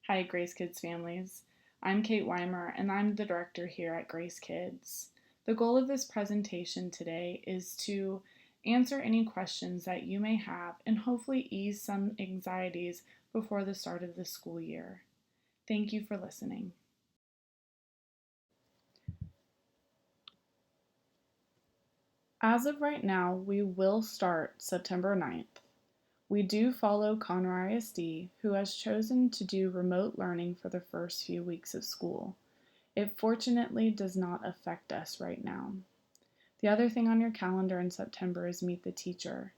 Hi, GraceKids families. I'm Kate Weimer, and I'm the director here at GraceKids. The goal of this presentation today is to answer any questions that you may have and hopefully ease some anxieties before the start of the school year. Thank you for listening. As of right now, we will start September 9th. We do follow Conroe ISD, who has chosen to do remote learning for the first few weeks of school. It fortunately does not affect us right now. The other thing on your calendar in September is Meet the Teacher.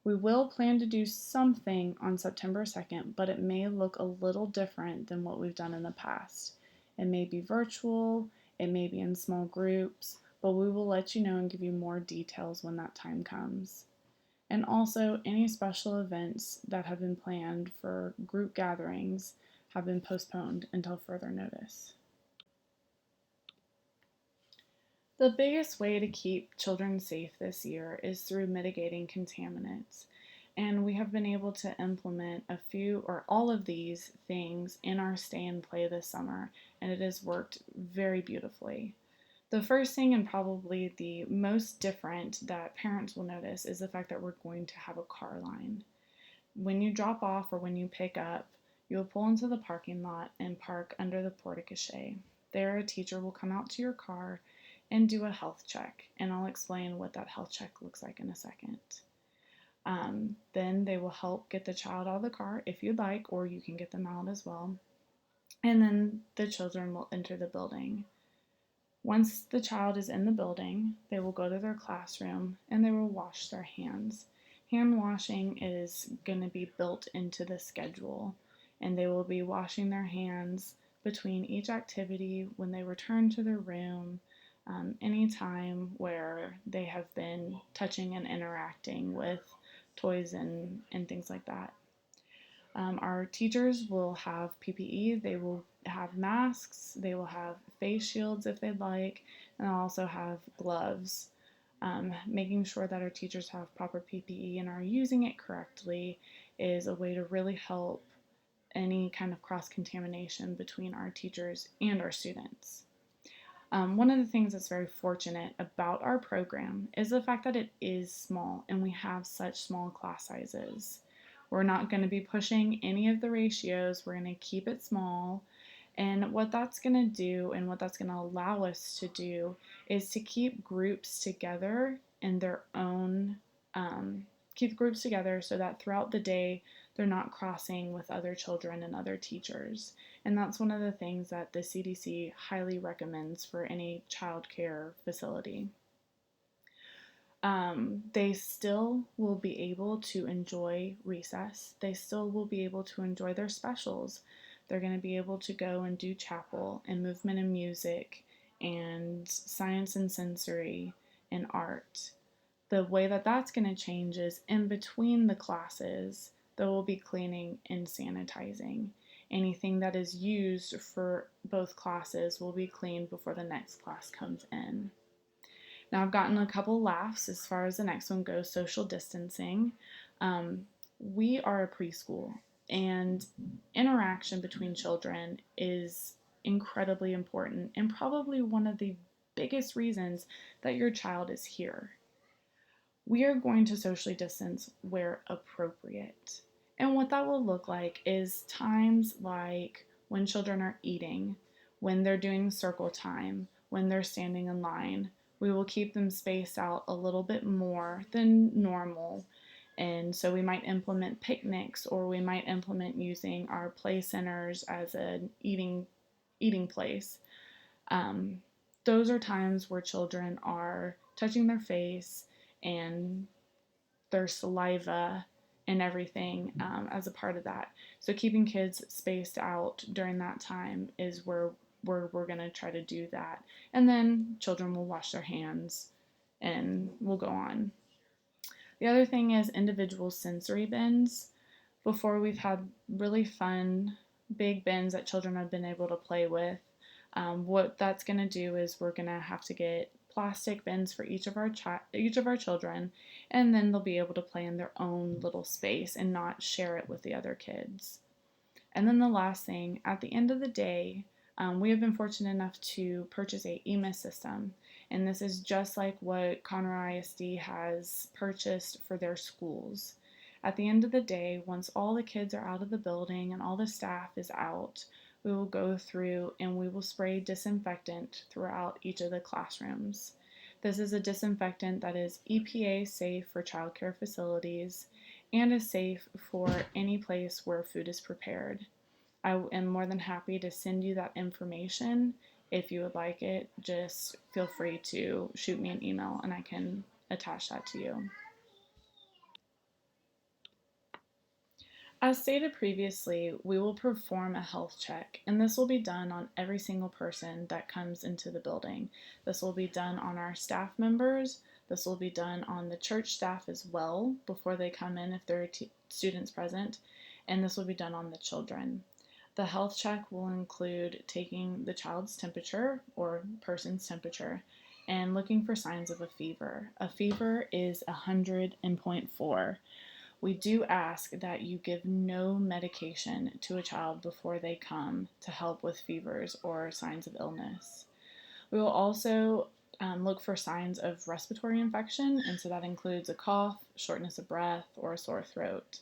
We will plan to do something on September 2nd, but it may look a little different than what we've done in the past. It may be virtual, it may be in small groups, but we will let you know and give you more details when that time comes. And also, any special events that have been planned for group gatherings have been postponed until further notice. The biggest way to keep children safe this year is through mitigating contaminants. And we have been able to implement a few or all of these things in our stay and play this summer, and it has worked very beautifully. The first thing, and probably the most different that parents will notice, is the fact that we're going to have a car line. When you drop off or when you pick up, you'll pull into the parking lot and park under the porte cochere. There, a teacher will come out to your car and do a health check, and I'll explain what that health check looks like in a second. Then they will help get the child out of the car if you'd like, or you can get them out as well. And then the children will enter the building. Once the child is in the building, they will go to their classroom and they will wash their hands. Hand washing is going to be built into the schedule, and they will be washing their hands between each activity when they return to their room, any time where they have been touching and interacting with toys and things like that. Our teachers will have PPE, they will have masks, they will have face shields if they'd like, and they'll also have gloves. Making sure that our teachers have proper PPE and are using it correctly is a way to really help any kind of cross contamination between our teachers and our students. One of the things that's very fortunate about our program is the fact that it is small and we have such small class sizes. We're not going to be pushing any of the ratios, we're going to keep it small. And what that's going to do and what that's going to allow us to do is to keep groups together in their own, keep groups together so that throughout the day they're not crossing with other children and other teachers. And that's one of the things that the CDC highly recommends for any child care facility. They still will be able to enjoy recess. They still will be able to enjoy their specials. They're going to be able to go and do chapel and movement and music and science and sensory and art. The way that that's going to change is in between the classes, there will be cleaning and sanitizing. Anything that is used for both classes will be cleaned before the next class comes in. Now, I've gotten a couple laughs as far as the next one goes, social distancing. We are a preschool, and interaction between children is incredibly important and probably one of the biggest reasons that your child is here. We are going to socially distance where appropriate. And what that will look like is times like when children are eating, when they're doing circle time, when they're standing in line. We will keep them spaced out a little bit more than normal. And so we might implement picnics, or we might implement using our play centers as an eating place. Those are times where children are touching their face and their saliva and everything as a part of that. So keeping kids spaced out during that time is where we're going to try to do that. And then children will wash their hands and we'll go on. The other thing is individual sensory bins. Before, we've had really fun big bins that children have been able to play with. What that's going to do is we're going to have to get plastic bins for each of our children, and then they'll be able to play in their own little space and not share it with the other kids. And then the last thing, at the end of the day, we have been fortunate enough to purchase a EMIS system, and this is just like what Conroe ISD has purchased for their schools. At the end of the day, once all the kids are out of the building and all the staff is out, we will go through and we will spray disinfectant throughout each of the classrooms. This is a disinfectant that is EPA safe for childcare facilities and is safe for any place where food is prepared. I am more than happy to send you that information. If you would like it, just feel free to shoot me an email and I can attach that to you. As stated previously, we will perform a health check, and this will be done on every single person that comes into the building. This will be done on our staff members. This will be done on the church staff as well before they come in if there are students present, and this will be done on the children. The health check will include taking the child's temperature or person's temperature and looking for signs of a fever. A fever is 100.4. We do ask that you give no medication to a child before they come to help with fevers or signs of illness. We will also look for signs of respiratory infection, and so that includes a cough, shortness of breath, or a sore throat.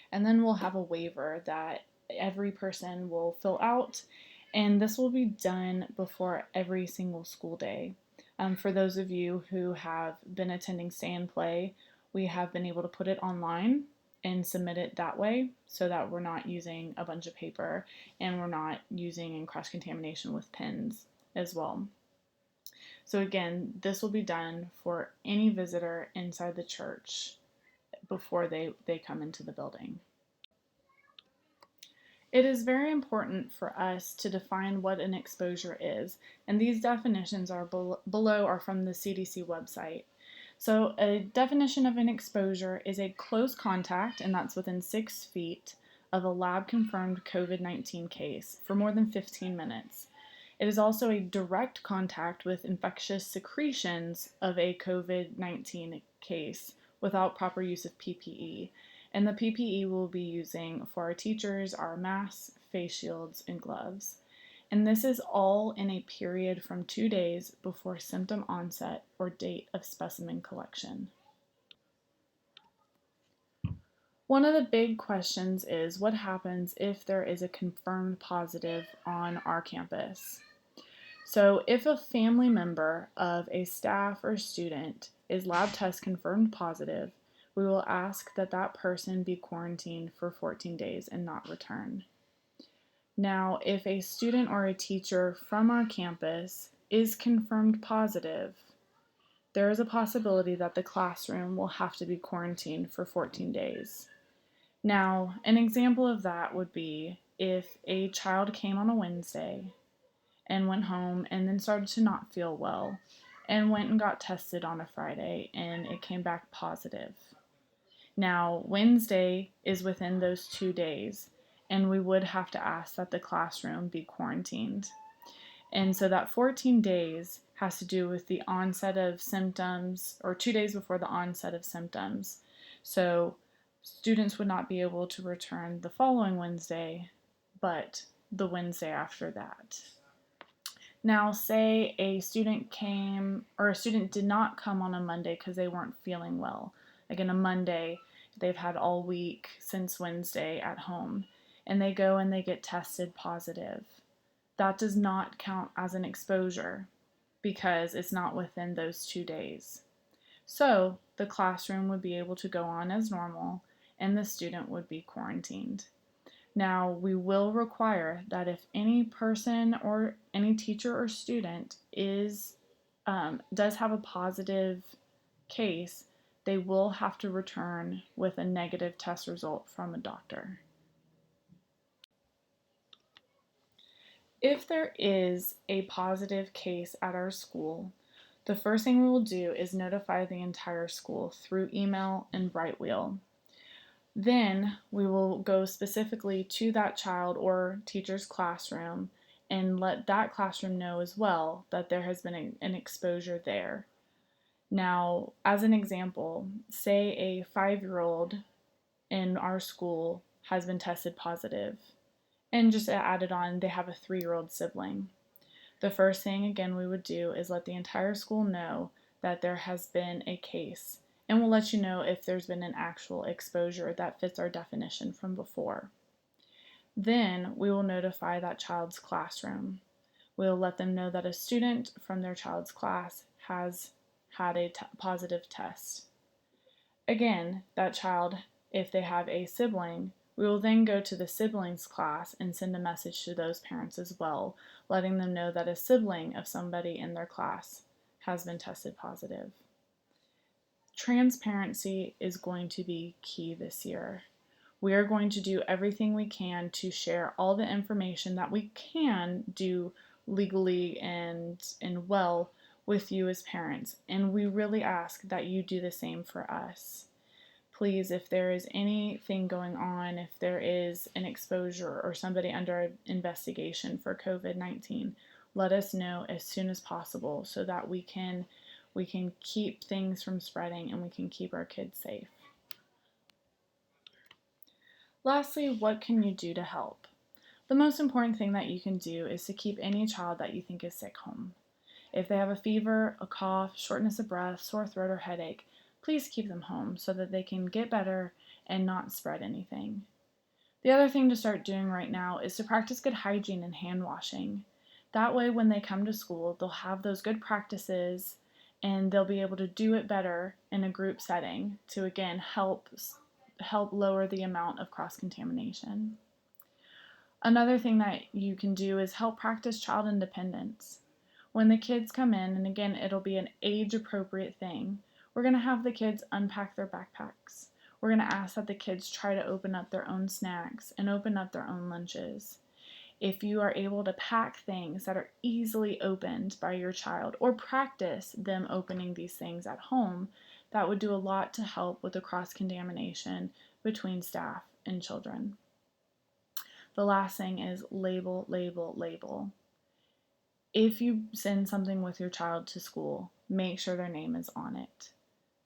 And then we'll have a waiver that every person will fill out, and this will be done before every single school day. For those of you who have been attending Stay and Play, we have been able to put it online and submit it that way so that we're not using a bunch of paper and we're not using cross-contamination with pens as well. So again, this will be done for any visitor inside the church before they come into the building. It is very important for us to define what an exposure is, and these definitions are below are from the CDC website. So a definition of an exposure is a close contact, and that's within 6 feet, of a lab-confirmed COVID-19 case for more than 15 minutes. It is also a direct contact with infectious secretions of a COVID-19 case without proper use of PPE. And the PPE we'll be using for our teachers are masks, face shields, and gloves. And this is all in a period from 2 days before symptom onset or date of specimen collection. One of the big questions is what happens if there is a confirmed positive on our campus? So if a family member of a staff or student is lab test confirmed positive, we will ask that that person be quarantined for 14 days and not return. Now, if a student or a teacher from our campus is confirmed positive, there is a possibility that the classroom will have to be quarantined for 14 days. Now, an example of that would be if a child came on a Wednesday and went home and then started to not feel well and went and got tested on a Friday and it came back positive. Now, Wednesday is within those 2 days, and we would have to ask that the classroom be quarantined. And so that 14 days has to do with the onset of symptoms, or 2 days before the onset of symptoms. So students would not be able to return the following Wednesday, but the Wednesday after that. Now, say a student came, or a student did not come on a Monday because they weren't feeling well. Again, a Monday, they've had all week since Wednesday at home, and they go and they get tested positive. That does not count as an exposure because it's not within those 2 days. So the classroom would be able to go on as normal, and the student would be quarantined. Now, we will require that if any person or any teacher or student does have a positive case, they will have to return with a negative test result from a doctor. If there is a positive case at our school, the first thing we will do is notify the entire school through email and Brightwheel. Then we will go specifically to that child or teacher's classroom and let that classroom know as well that there has been an exposure there. Now, as an example, say a 5-year-old in our school has been tested positive And just added on, they have a 3-year-old sibling. The first thing, again, we would do is let the entire school know that there has been a case, and we'll let you know if there's been an actual exposure that fits our definition from before. Then we will notify that child's classroom. We'll let them know that a student from their child's class has had a positive test. Again, that child, if they have a sibling, we will then go to the siblings class and send a message to those parents as well, letting them know that a sibling of somebody in their class has been tested positive. Transparency is going to be key this year. We are going to do everything we can to share all the information that we can do legally and well with you as parents, and we really ask that you do the same for us. Please, if there is anything going on, if there is an exposure or somebody under investigation for COVID-19, let us know as soon as possible so that we can keep things from spreading and we can keep our kids safe. Lastly, what can you do to help? The most important thing that you can do is to keep any child that you think is sick home. If they have a fever, a cough, shortness of breath, sore throat, or headache, please keep them home so that they can get better and not spread anything. The other thing to start doing right now is to practice good hygiene and hand washing. That way, when they come to school, they'll have those good practices and they'll be able to do it better in a group setting to again help lower the amount of cross-contamination. Another thing that you can do is help practice child independence. When the kids come in, and again, it'll be an age-appropriate thing, we're going to have the kids unpack their backpacks. We're going to ask that the kids try to open up their own snacks and open up their own lunches. If you are able to pack things that are easily opened by your child or practice them opening these things at home, that would do a lot to help with the cross-contamination between staff and children. The last thing is label, label, label. If you send something with your child to school, make sure their name is on it.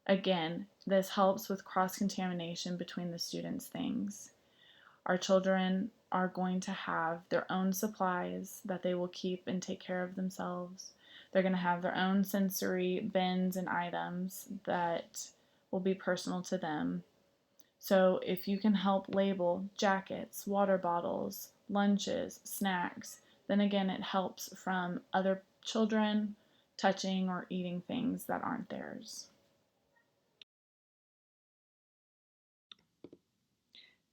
Again, this helps with cross-contamination between the students' things. Our children are going to have their own supplies that they will keep and take care of themselves. They're going to have their own sensory bins and items that will be personal to them. So if you can help label jackets, water bottles, lunches, snacks, then again it helps from other children touching or eating things that aren't theirs.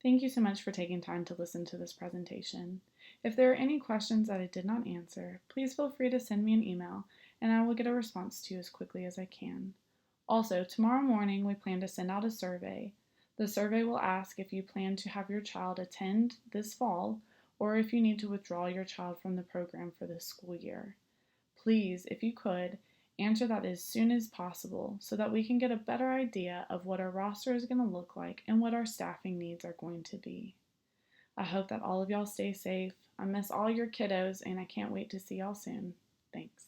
Thank you so much for taking time to listen to this presentation. If there are any questions that I did not answer, please feel free to send me an email and I will get a response to you as quickly as I can. Also, tomorrow morning we plan to send out a survey. The survey will ask if you plan to have your child attend this fall or if you need to withdraw your child from the program for this school year. Please, if you could, answer that as soon as possible so that we can get a better idea of what our roster is going to look like and what our staffing needs are going to be. I hope that all of y'all stay safe. I miss all your kiddos and I can't wait to see y'all soon. Thanks.